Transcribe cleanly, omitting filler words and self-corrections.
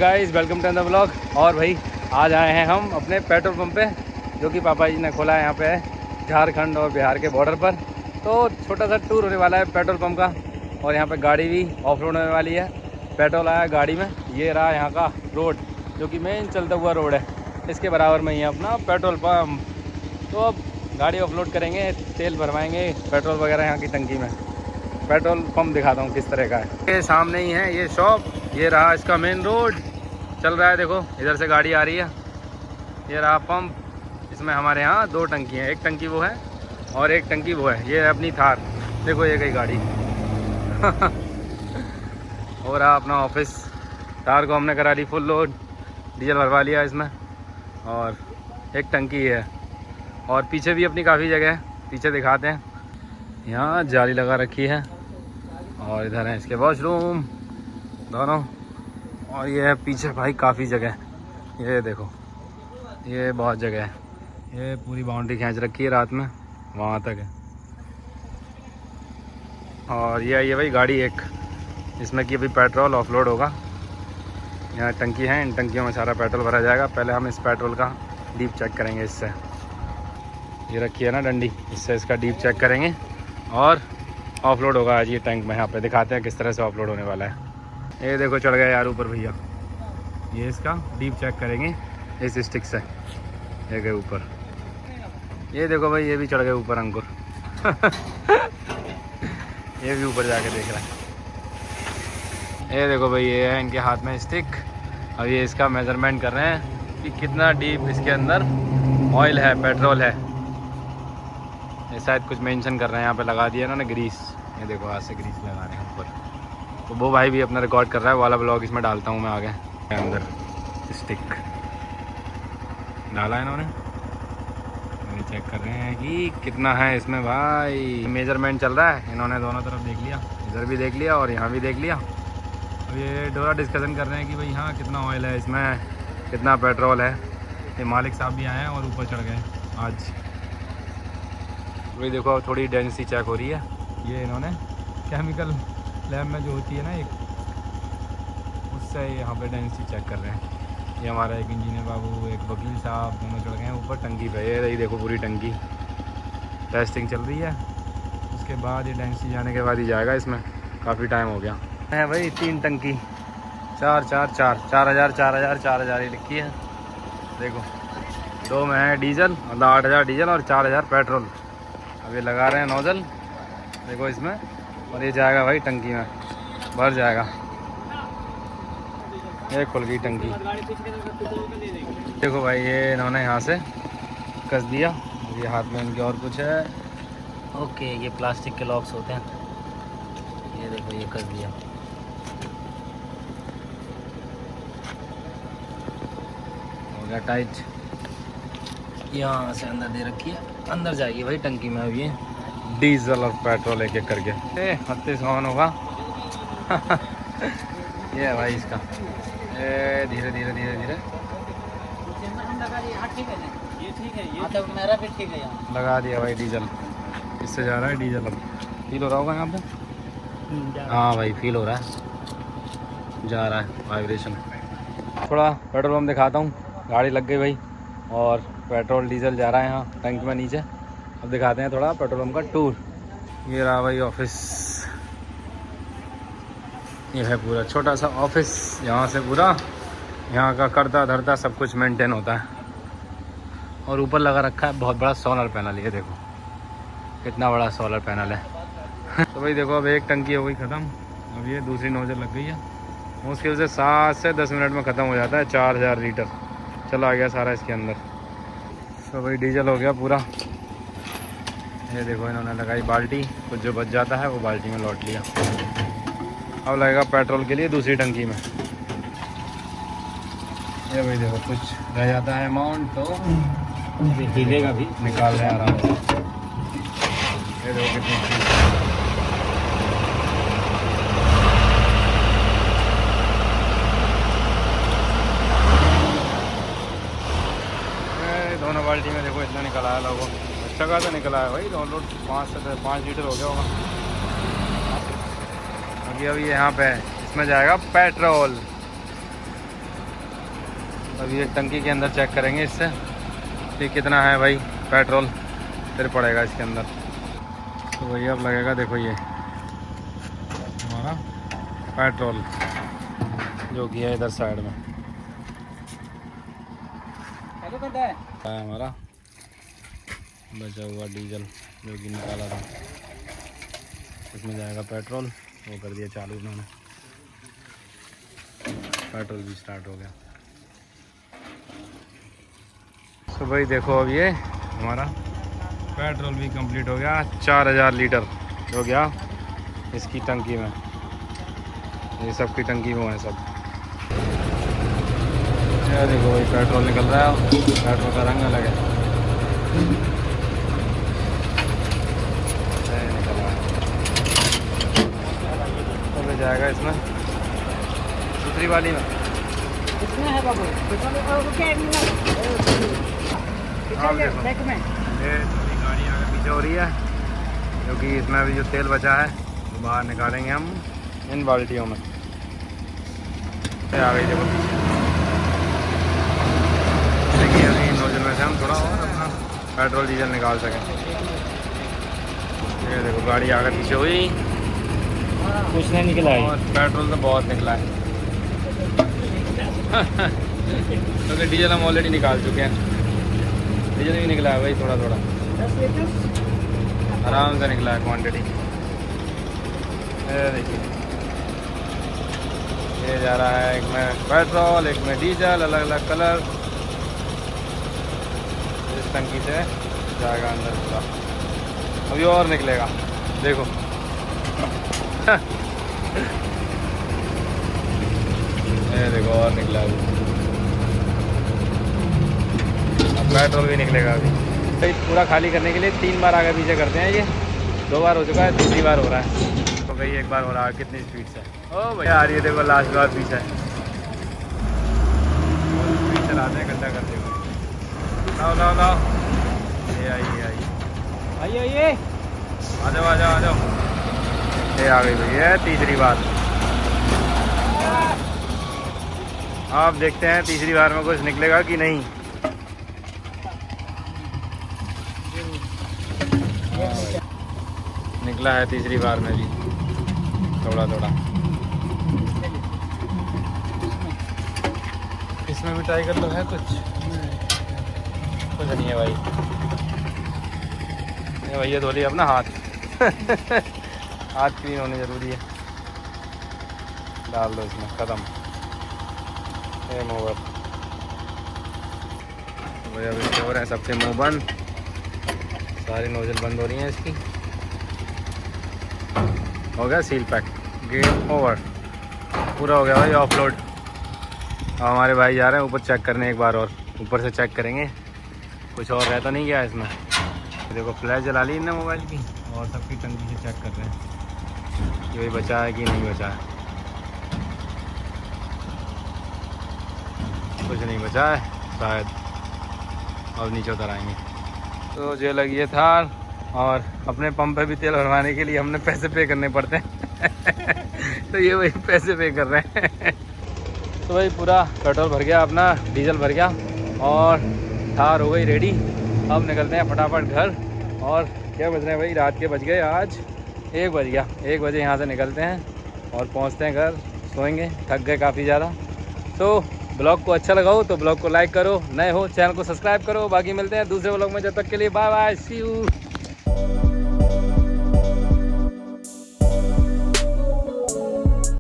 Guys, welcome to the vlog. और भाई आज आए हैं हम अपने पेट्रोल पंप पे, जो कि पापा जी ने खोला है यहाँ पे झारखंड और बिहार के बॉर्डर पर। तो छोटा सा टूर होने वाला है पेट्रोल पंप का। और यहाँ पे गाड़ी भी ऑफ रोड होने वाली है। पेट्रोल आया गाड़ी में, ये रहा यहाँ का रोड, जो कि मेन चलता हुआ रोड है। इसके बराबर में ही है अपना पेट्रोल पंप। तो अब गाड़ी ऑफलोड करेंगे, तेल भरवाएंगे, पेट्रोल वगैरह यहाँ की टंकी में। पेट्रोल पंप दिखाता हूँ किस तरह का है। ये सामने ही है ये शॉप, ये रहा इसका मेन रोड चल रहा है। देखो इधर से गाड़ी आ रही है, ये रहा पंप। इसमें हमारे यहाँ दो टंकी हैं, एक टंकी वो है और एक टंकी वो है। ये है अपनी थार, देखो ये गई गाड़ी। हो रहा अपना ऑफिस। थार को हमने करा ली फुल लोड, डीजल भरवा लिया इसमें। और एक टंकी है और पीछे भी अपनी काफ़ी जगह है, पीछे दिखाते हैं। यहाँ जाली लगा रखी है और इधर है इसके वॉशरूम दोनों। और ये है पीछे भाई काफ़ी जगह, ये देखो ये बहुत जगह है। ये पूरी बाउंड्री खींच रखी है रात में, वहाँ तक है। और ये है भाई गाड़ी एक, इसमें कि अभी पेट्रोल ऑफलोड होगा। यहाँ टंकी है, इन टंकियों में सारा पेट्रोल भरा जाएगा। पहले हम इस पेट्रोल का डीप चेक करेंगे इससे। ये रखी है ना डंडी, इससे इसका डीप चेक करेंगे और ऑफलोड होगा आज ये टैंक में। यहाँ पे दिखाते हैं किस तरह से ऑफलोड होने वाला है। ये देखो चढ़ गया यार ऊपर भैया। ये इसका डीप चेक करेंगे इस स्टिक से। ये गए ऊपर, ये देखो भाई ये भी चढ़ गए ऊपर अंकुर। ये भी ऊपर जाके देख रहा है। ये देखो भाई ये है इनके हाथ में स्टिक। और ये इसका मेजरमेंट कर रहे हैं कि कितना डीप इसके अंदर ऑयल है, पेट्रोल है। ये शायद कुछ मेंशन कर रहे हैं, यहाँ पे लगा दिया इन्होंने ग्रीस। ये देखो हाथ से ग्रीस लगा रहे हैं ऊपर। तो वो भाई भी अपना रिकॉर्ड कर रहा है, वाला ब्लॉग इसमें डालता हूँ मैं आगे। अंदर स्टिक डाला है इन्होंने, ये चेक कर रहे हैं कि कितना है इसमें। भाई मेजरमेंट चल रहा है, इन्होंने दोनों तरफ देख लिया, इधर भी देख लिया और यहाँ भी देख लिया। अब ये डोरा डिस्कशन कर रहे हैं कि भाई हाँ कितना ऑयल है इसमें, कितना पेट्रोल है। ये मालिक साहब भी आए हैं और ऊपर चढ़ गए आज। वही देखो थोड़ी डेंसिटी चेक हो रही है। ये इन्होंने केमिकल लैब में जो होती है ना एक, उससे यहाँ पे डेंसिटी चेक कर रहे हैं। ये हमारा एक इंजीनियर बाबू, एक वकील साहब, दोनों चढ़ गए हैं ऊपर टंकी पे। ये देखो पूरी टंकी टेस्टिंग चल रही है। उसके बाद ये डेंसिटी जाने के बाद ही जाएगा इसमें। काफ़ी टाइम हो गया है भाई। 3 टंकी, 4,000 ही लिखी है। देखो 2 में है डीजल, मतलब 8,000 डीजल और 4,000 पेट्रोल। अब ये लगा रहे हैं नोजल, देखो इसमें। और ये जाएगा भाई टंकी में, भर जाएगा। ये खुल गई टंकी। देखो भाई ये इन्होंने यहाँ से कस दिया। ये हाथ में इनके और कुछ है। ओके, ये प्लास्टिक के लॉक्स होते हैं। ये देखो ये कस दिया। हो गया टाइट। यहाँ से अंदर दे रखी है, अंदर जाएगी भाई टंकी में। अब ये डीजल और पेट्रोल एक एक करके 36 ऑन होगा। ये है भाई इसका। धीरे धीरे धीरे धीरे लगा दिया भाई डीजल। इससे जा रहा है डीजल। अब फील हो रहा होगा यहाँ पे। हाँ भाई फील हो रहा है, जा रहा है वाइब्रेशन। थोड़ा पेट्रोल पंप दिखाता हूँ। गाड़ी लग गई भाई और पेट्रोल डीजल जा रहा है यहाँ टैंक में नीचे। अब दिखाते हैं थोड़ा पेट्रोल पंप का टूर। ये रहा भाई ऑफिस, ये है पूरा छोटा सा ऑफिस। यहाँ से पूरा यहाँ का करता धरता सब कुछ मेंटेन होता है। और ऊपर लगा रखा है बहुत बड़ा सोलर पैनल। ये देखो कितना बड़ा सोलर पैनल है। तो भाई देखो अब एक टंकी हो गई ख़त्म। अब ये दूसरी नोजल लग गई है। मुश्किल से 7 से 10 मिनट में ख़त्म हो जाता है। 4,000 लीटर चला गया सारा इसके अंदर। तो भाई डीजल हो गया पूरा। ये देखो इन्होंने लगाई बाल्टी, कुछ जो बच जाता है वो बाल्टी में लौट लिया। अब लगेगा पेट्रोल के लिए दूसरी टंकी में। ये भाई देखो कुछ रह जाता है अमाउंट तो हिलेगा भी, निकाल रहे हैं आराम से। ये देखो कितनी दोनों बाल्टी में देखो इतना निकला है लोगों। अच्छा खासा निकला है भाई। डाउनलोड 5 लीटर हो गया होगा। अभी यहाँ पे इसमें जाएगा पेट्रोल। अभी एक टंकी के अंदर चेक करेंगे इससे कि कितना है भाई पेट्रोल फिर पड़ेगा इसके अंदर। तो वही अब लगेगा, देखो ये हमारा पेट्रोल जो कि है इधर साइड में है हमारा बचा हुआ डीजल जो कि निकाला था, इसमें जाएगा पेट्रोल। वो कर दिया चालू इन्होंने, पेट्रोल भी स्टार्ट हो गया। तो भाई देखो अब ये हमारा पेट्रोल भी कंप्लीट हो गया, 4000 लीटर हो गया इसकी टंकी में। ये सब की टंकी में है सब। ये देखो भाई पेट्रोल निकल रहा है, पेट्रोल का रंग अलग है, निकल रहा है। तो जाएगा इसमें दूसरी वाली में, इसमें है बाबू, हाँ देखो ये गाड़ी आगे पीछे हो रही है क्योंकि इसमें अभी जो तेल बचा है वो बाहर निकालेंगे हम इन बाल्टियों में। आ गई देखो पीछे, देखिए अभी नोजल में से हम थोड़ा और अपना पेट्रोल डीजल निकाल सकें। ये देखो गाड़ी आगे पीछे हुई, कुछ नहीं निकला है और पेट्रोल तो बहुत निकला है क्योंकि डीजल हम ऑलरेडी निकाल चुके हैं। डीजल भी निकला है भाई थोड़ा थोड़ा, आराम से निकला है क्वांटिटी। देखिए ये जा रहा है, एक में पेट्रोल एक में डीजल, अलग अलग कलर। इस टंकी से जाएगा अंदर पूरा, अभी और निकलेगा देखो ये देखो और निकला अभी, अब पेट्रोल भी निकलेगा अभी। भाई पूरा खाली करने के लिए 3 बार आगे पीछे करते हैं, ये 2 बार हो चुका है, तीसरी बार हो रहा है। तो भाई एक बार हो रहा है, कितनी स्पीड से ओ भाई आ रही है देखो, लास्ट बार पीछे स्पीड चलाते हैं गड्ढा करते हुए। लाओ लाओ लाओ, ये आई आइए आ जाओ आ जाओ आ जाओ, ये आ गई भाई, ये तीसरी बार। आप देखते हैं तीसरी बार में कुछ निकलेगा कि नहीं। निकला है तीसरी बार में भी थोड़ा थोड़ा। इसमें भी ट्राई कर लो, है कुछ नहीं है भाई। ये भैया धो लिया अपना हाथ हाथ क्लीन होने ज़रूरी है। डाल दो इसमें, ख़त्म। ओवर भैया भी हो रहे हैं सबसे मुँह बंद, सारी नोजल बंद हो रही हैं इसकी। हो गया सील पैक, गेम ओवर, पूरा हो गया भाई ऑफलोड। अब हमारे भाई जा रहे हैं ऊपर चेक करने, एक बार और ऊपर से चेक करेंगे कुछ और रहता नहीं गया इसमें। देखो फ्लैश जला ली इनने मोबाइल की, और सबकी टंकी से चेक कर रहे हैं कि भाई बचा है कि नहीं बचा है। कुछ नहीं बचा है शायद, अब नीचे उतर आएंगे। तो जो लगी है थार, और अपने पंप पे भी तेल भरवाने के लिए हमने पैसे पे करने पड़ते हैं तो ये वही पैसे पे कर रहे हैं तो भाई पूरा पेट्रोल भर गया अपना, डीजल भर गया और थार हो गई रेडी। अब निकलते हैं फटाफट घर। और क्या बज रहे हैं भाई, रात के बज गए, आज 1 बज गया। 1 बजे यहाँ से निकलते हैं और पहुँचते हैं घर, सोएंगे, थक गए काफ़ी ज़्यादा। तो ब्लॉग को अच्छा लगा हो तो ब्लॉग को लाइक करो, नए हो चैनल को सब्सक्राइब करो। बाकी मिलते हैं दूसरे ब्लॉग में, जब तक के लिए बाय बाय, सी यू।